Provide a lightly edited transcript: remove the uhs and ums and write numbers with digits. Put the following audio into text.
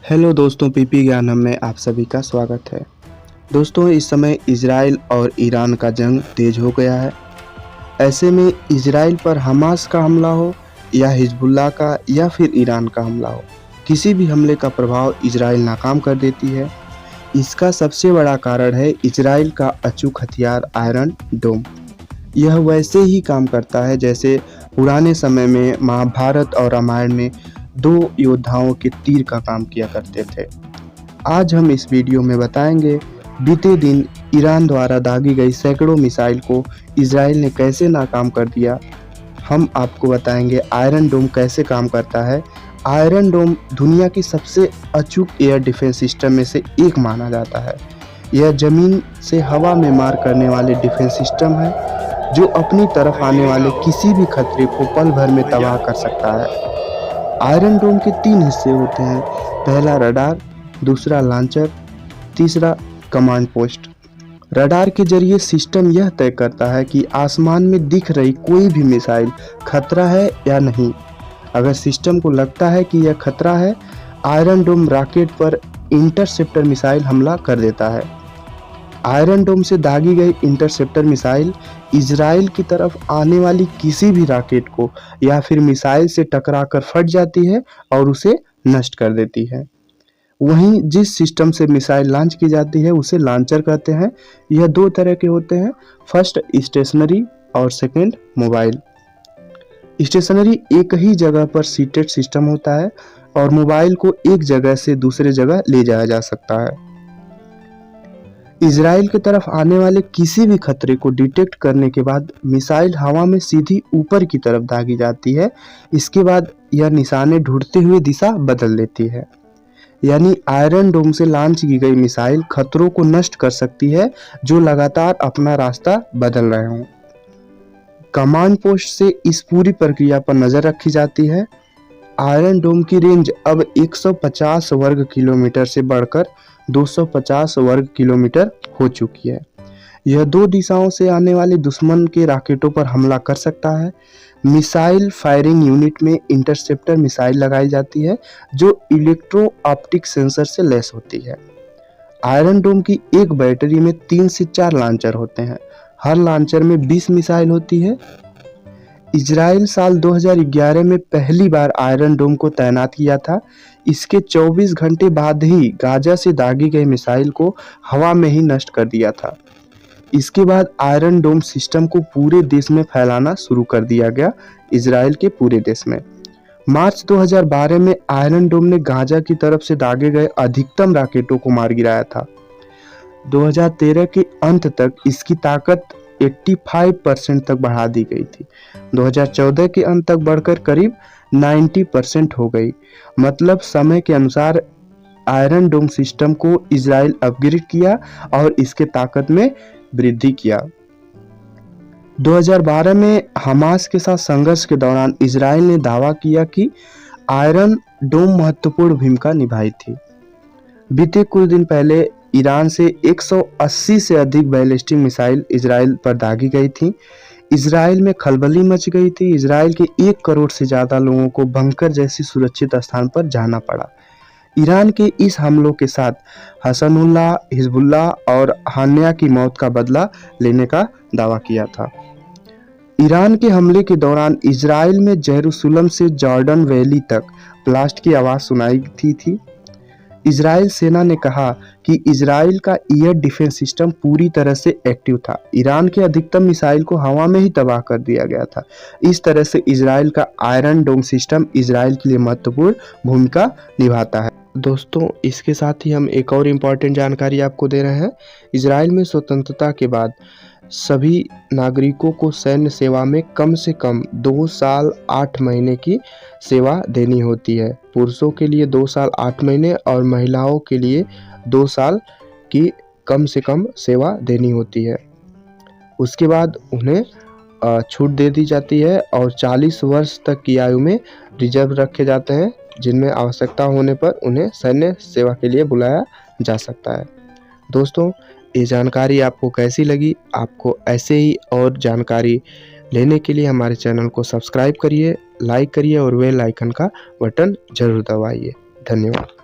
Hello दोस्तों, PP ज्ञानम में आप सभी का स्वागत है। दोस्तों, इस समय इजराइल और ईरान का जंग तेज हो गया है। ऐसे में इजराइल पर हमास का हमला हो या हिजबुल्लाह का या फिर ईरान का हमला हो, किसी भी हमले का प्रभाव इजराइल नाकाम कर देती है। इसका सबसे बड़ा कारण है इजराइल का अचूक हथियार आयरन डोम। यह वैसे ही काम करता है जैसे पुराने समय में महाभारत और रामायण में दो योद्धाओं के तीर का काम किया करते थे। आज हम इस वीडियो में बताएंगे बीते दिन ईरान द्वारा दागी गई सैकड़ों मिसाइल को इजराइल ने कैसे नाकाम कर दिया। हम आपको बताएंगे आयरन डोम कैसे काम करता है। आयरन डोम दुनिया की सबसे अचूक एयर डिफेंस सिस्टम में से एक माना जाता है। यह जमीन से हवा में मार करने वाले डिफेंस सिस्टम है जो अपनी तरफ आने वाले किसी भी खतरे को पल भर में तबाह कर सकता है। आयरन डोम के 3 हिस्से होते हैं। पहला रडार, दूसरा लॉन्चर, तीसरा कमांड पोस्ट। रडार के जरिए सिस्टम यह तय करता है कि आसमान में दिख रही कोई भी मिसाइल खतरा है या नहीं। अगर सिस्टम को लगता है कि यह खतरा है, आयरन डोम रॉकेट पर इंटरसेप्टर मिसाइल हमला कर देता है। आयरन डोम से दागी गई इंटरसेप्टर मिसाइल इजराइल की तरफ आने वाली किसी भी रॉकेट को या फिर मिसाइल से टकराकर फट जाती है और उसे नष्ट कर देती है। वहीं जिस सिस्टम से मिसाइल लॉन्च की जाती है उसे लॉन्चर कहते हैं। यह 2 तरह के होते हैं, फर्स्ट स्टेशनरी और सेकंड मोबाइल। स्टेशनरी एक ही जगह पर सीटेड सिस्टम होता है और मोबाइल को एक जगह से दूसरे जगह ले जाया जा सकता है। इजराइल की तरफ आने वाले किसी भी खतरे को डिटेक्ट करने के बाद मिसाइल हवा में सीधी ऊपर की तरफ दागी जाती है। इसके बाद यह निशाने ढूंढते हुए दिशा बदल लेती है। यानी आयरन डोम से लॉन्च की गई मिसाइल खतरों को नष्ट कर सकती है जो लगातार अपना रास्ता बदल रहे हों। कमांड पोस्ट से इस पूरी प्रक्रिया पर नजर रखी जाती है। आयरन डोम की रेंज अब 150 वर्ग किलोमीटर से बढ़कर 250 वर्ग किलोमीटर हो चुकी है। यह 2 दिशाओं से आने वाले दुश्मन के रॉकेटों पर हमला कर सकता है। मिसाइल फायरिंग यूनिट में इंटरसेप्टर मिसाइल लगाई जाती है जो इलेक्ट्रो ऑप्टिक सेंसर से लैस होती है। आयरन डोम की एक बैटरी में 3 से 4 लॉन्चर होते हैं। हर लॉन्चर में 20 मिसाइल होती है। इजराइल साल 2011 में पहली बार आयरन डोम को तैनात किया था। इसके 24 घंटे बाद ही गाजा से दागी गई मिसाइल को हवा में ही नष्ट कर दिया था। इसके बाद आयरन डोम सिस्टम को पूरे देश में फैलाना शुरू कर दिया गया, इजराइल के पूरे देश में। मार्च 2012 में आयरन डोम ने गाजा की तरफ से दागे गए अधिकतम रॉकेटों को मार गिराया था। 2013 के अंत तक इसकी ताकत 85% तक बढ़ा दी गई थी। 2014 के अंत तक बढ़कर करीब 90% हो गई। मतलब समय के अनुसार आयरन डोम सिस्टम को इजराइल अपग्रेड किया और इसके ताकत में वृद्धि किया। 2012 में हमास के साथ संघर्ष के दौरान इजराइल ने दावा किया कि आयरन डोम महत्वपूर्ण भूमिका निभाई थी। बीते कुछ दिन पहले ईरान से 180 से अधिक बैलिस्टिक मिसाइल इजराइल पर दागी गई थी। इजराइल में खलबली मच गई थी। इजराइल के 1 करोड़ से ज़्यादा लोगों को बंकर जैसी सुरक्षित स्थान पर जाना पड़ा। ईरान के इस हमलों के साथ हसनुल्लाह, हिजबुल्लाह और हानिया की मौत का बदला लेने का दावा किया था। ईरान के हमले के दौरान इजराइल में जेरूसलम से जॉर्डन वैली तक ब्लास्ट की आवाज़ सुनाई थी। इजराइल सेना ने कहा कि इजराइल का एयर डिफेंस सिस्टम पूरी तरह से एक्टिव था। ईरान के अधिकतम मिसाइल को हवा में ही तबाह कर दिया गया था। इस तरह से इजराइल का आयरन डोम सिस्टम इजराइल के लिए महत्वपूर्ण भूमिका निभाता है। दोस्तों, इसके साथ ही हम एक और इम्पॉर्टेंट जानकारी आपको दे रहे हैं। इजराइल में स्वतंत्रता के बाद सभी नागरिकों को सैन्य सेवा में कम से कम 2 साल 8 महीने की सेवा देनी होती है। पुरुषों के लिए 2 साल 8 महीने और महिलाओं के लिए 2 साल की कम से कम सेवा देनी होती है। उसके बाद उन्हें छूट दे दी जाती है और 40 वर्ष तक की आयु में रिजर्व रखे जाते हैं, जिनमें आवश्यकता होने पर उन्हें सैन्य सेवा के लिए बुलाया जा सकता है। दोस्तों, ये जानकारी आपको कैसी लगी? आपको ऐसे ही और जानकारी लेने के लिए हमारे चैनल को सब्सक्राइब करिए, लाइक करिए और बेल आइकन का बटन जरूर दबाइए। धन्यवाद।